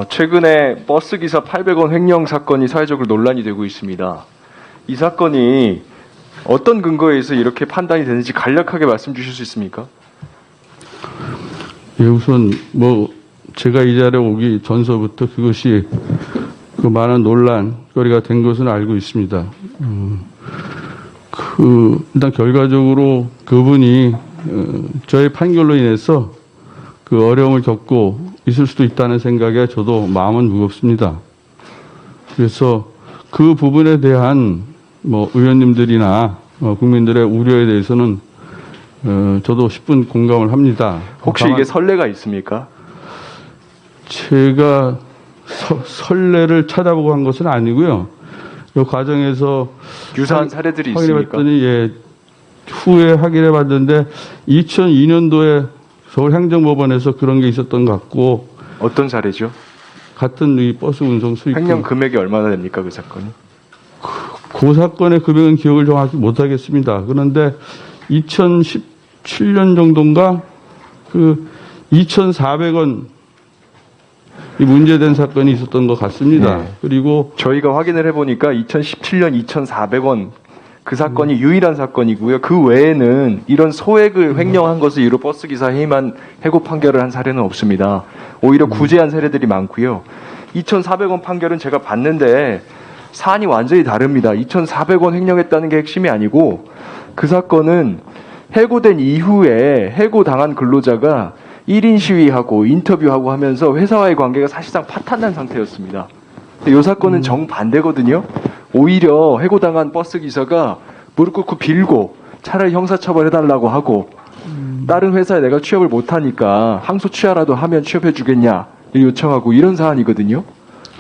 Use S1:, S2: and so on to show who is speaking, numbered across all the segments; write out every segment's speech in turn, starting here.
S1: 최근에 버스기사 800원 횡령 사건이 사회적으로 논란이 되고 있습니다. 이 사건이 어떤 근거에 의해서 이렇게 판단이 되는지 간략하게 말씀 주실 수 있습니까?
S2: 예, 우선 제가 이 자리에 오기 전서부터 그것이 그 많은 논란거리가 된 것은 알고 있습니다. 일단 결과적으로 그분이 저의 판결로 인해서 그 어려움을 겪고 있을 수도 있다는 생각에 저도 마음은 무겁습니다. 그래서 그 부분에 대한 의원님들이나 국민들의 우려에 대해서는 저도 10분 공감을 합니다.
S1: 혹시 이게 선례가 있습니까?
S2: 제가 선례를 찾아보고 한 것은 아니고요. 이 과정에서
S1: 유사한 사례들이 있습니까?
S2: 확인해봤더니 후에 확인해봤는데 2002년도에 서울행정법원에서 그런 게 있었던 것 같고.
S1: 어떤 사례죠?
S2: 같은 이 버스 운송 수익.
S1: 횡령 금액이 얼마나 됩니까, 그 사건이?
S2: 그 사건의 금액은 기억을 정확히 못하겠습니다. 그런데 2017년 정도인가 2,400원 이 문제된 사건이 있었던 것 같습니다.
S1: 네.
S2: 그리고
S1: 저희가 확인을 해보니까 2017년 2,400원 그 사건이 유일한 사건이고요. 그 외에는 이런 소액을 횡령한 것을 이유로 버스기사 해임한 해고 판결을 한 사례는 없습니다. 오히려 구제한 사례들이 많고요. 2,400원 판결은 제가 봤는데 사안이 완전히 다릅니다. 2,400원 횡령했다는 게 핵심이 아니고 그 사건은 해고된 이후에 해고당한 근로자가 1인 시위하고 인터뷰하고 하면서 회사와의 관계가 사실상 파탄난 상태였습니다. 이 사건은 정반대거든요. 오히려 해고당한 버스기사가 무릎 꿇고 빌고 차라리 형사처벌해달라고 하고 다른 회사에 내가 취업을 못하니까 항소 취하라도 하면 취업해주겠냐 요청하고 이런 사안이거든요.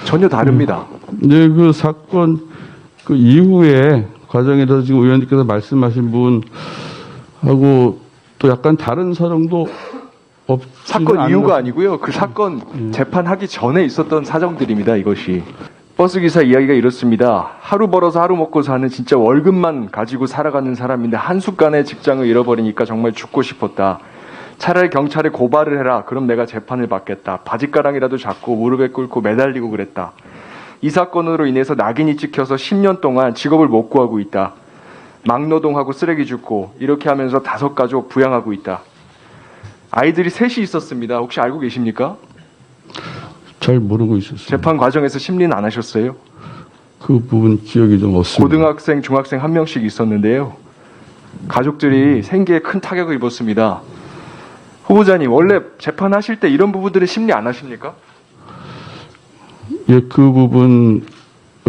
S1: 전혀 다릅니다.
S2: 네, 그 사건 그 이후에 과정에서 지금 의원님께서 말씀하신 분하고 또 약간 다른 사정도
S1: 사건 이유가 아니고요. 그 사건 재판하기 전에 있었던 사정들입니다. 이것이. 버스기사 이야기가 이렇습니다. 하루 벌어서 하루 먹고 사는 진짜 월급만 가지고 살아가는 사람인데 한순간에 직장을 잃어버리니까 정말 죽고 싶었다. 차라리 경찰에 고발을 해라. 그럼 내가 재판을 받겠다. 바짓가랑이라도 잡고 무릎에 꿇고 매달리고 그랬다. 이 사건으로 인해서 낙인이 찍혀서 10년 동안 직업을 못 구하고 있다. 막노동하고 쓰레기 줍고 이렇게 하면서 5가족 부양하고 있다. 아이들이 셋이 있었습니다. 혹시 알고 계십니까?
S2: 잘 모르고 있었어요.
S1: 재판 과정에서 심리는 안 하셨어요?
S2: 그 부분 기억이 좀 없습니다.
S1: 고등학생, 중학생 1명씩 있었는데요. 가족들이 생계에 큰 타격을 입었습니다. 후보자님, 원래 재판하실 때 이런 부분들은 심리 안 하십니까?
S2: 예, 그 부분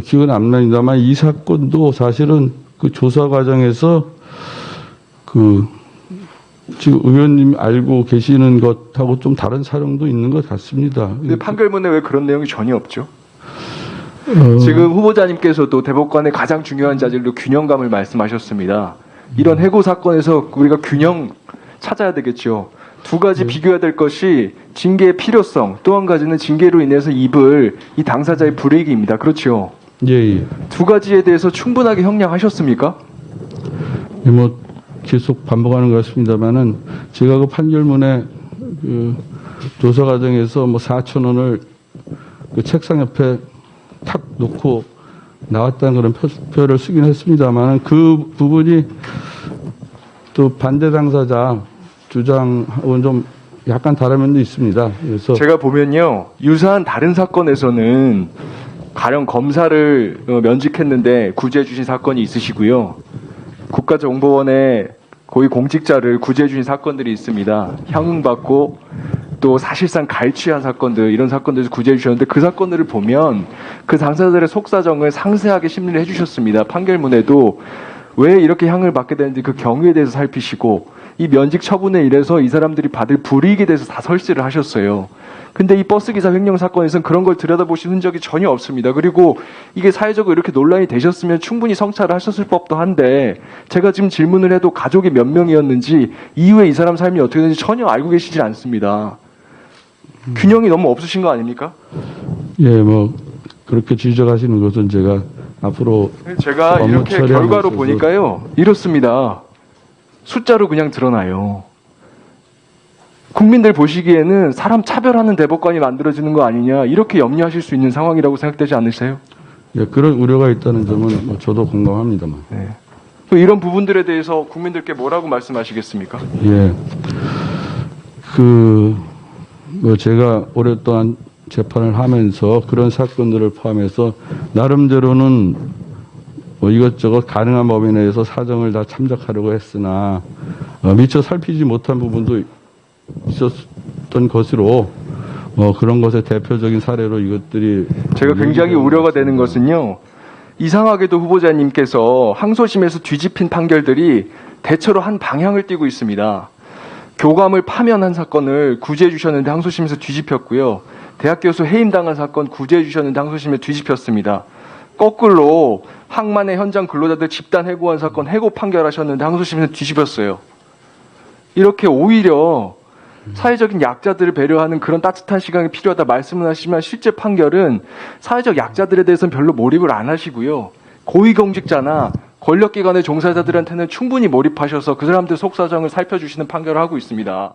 S2: 기억은 안 납니다만 이 사건도 사실은 그 조사 과정에서 지금 의원님 알고 계시는 것하고 좀 다른 사정도 있는 것 같습니다.
S1: 근데 판결문에 왜 그런 내용이 전혀 없죠? 지금 후보자님께서도 대법관의 가장 중요한 자질로 균형감을 말씀하셨습니다. 이런 해고 사건에서 우리가 균형 찾아야 되겠죠. 두 가지 비교해야 될 것이 징계의 필요성, 또 한 가지는 징계로 인해서 입을 이 당사자의 불이익입니다. 그렇죠?
S2: 예.
S1: 두 가지에 대해서 충분하게 형량하셨습니까?
S2: 계속 반복하는 것 같습니다만은 제가 그 판결문에 그 조사 과정에서 4,000원을 그 책상 옆에 탁 놓고 나왔다는 그런 표를 쓰긴 했습니다만은 그 부분이 또 반대 당사자 주장하고는 좀 약간 다른 면도 있습니다. 그래서
S1: 제가 보면요, 유사한 다른 사건에서는 가령 검사를 면직했는데 구제해 주신 사건이 있으시고요. 국가정보원의 고위 공직자를 구제해 주신 사건들이 있습니다. 향응받고 또 사실상 갈취한 사건들, 이런 사건들에서 구제해 주셨는데 그 사건들을 보면 그 당사자들의 속사정을 상세하게 심리를 해주셨습니다. 판결문에도 왜 이렇게 향을 받게 되는지 그 경위에 대해서 살피시고 이 면직 처분에 이래서 이 사람들이 받을 불이익에 대해서 다 설치를 하셨어요. 근데 이 버스기사 횡령 사건에서는 그런 걸 들여다보신 흔적이 전혀 없습니다. 그리고 이게 사회적으로 이렇게 논란이 되셨으면 충분히 성찰을 하셨을 법도 한데 제가 지금 질문을 해도 가족이 몇 명이었는지 이후에 이 사람 삶이 어떻게 되는지 전혀 알고 계시지 않습니다. 균형이 너무 없으신 거 아닙니까?
S2: 예, 그렇게 지적하시는 것은 제가 앞으로
S1: 제가 이렇게 결과로 보니까요 이렇습니다. 숫자로 그냥 드러나요. 국민들 보시기에는 사람 차별하는 대법관이 만들어지는 거 아니냐 이렇게 염려하실 수 있는 상황이라고 생각되지 않으세요?
S2: 예, 그런 우려가 있다는 점은 뭐 저도 공감합니다만.
S1: 네. 또 이런 부분들에 대해서 국민들께 뭐라고 말씀하시겠습니까?
S2: 예. 뭐 제가 오랫동안 재판을 하면서 그런 사건들을 포함해서 나름대로는 뭐 이것저것 가능한 범위 내에서 사정을 다 참작하려고 했으나 미처 살피지 못한 부분도 있었던 것으로 그런 것의 대표적인 사례로 이것들이
S1: 제가 굉장히 우려가 되는 것은요. 이상하게도 후보자님께서 항소심에서 뒤집힌 판결들이 대체로 한 방향을 띠고 있습니다. 교감을 파면한 사건을 구제해 주셨는데 항소심에서 뒤집혔고요. 대학 교수 해임당한 사건 구제해 주셨는데 항소심에 뒤집혔습니다. 거꾸로 항만의 현장 근로자들 집단 해고한 사건 해고 판결하셨는데 항소심에서 뒤집혔어요. 이렇게 오히려 사회적인 약자들을 배려하는 그런 따뜻한 시간이 필요하다 말씀은 하시지만 실제 판결은 사회적 약자들에 대해서는 별로 몰입을 안 하시고요. 고위공직자나 권력기관의 종사자들한테는 충분히 몰입하셔서 그 사람들 속사정을 살펴주시는 판결을 하고 있습니다.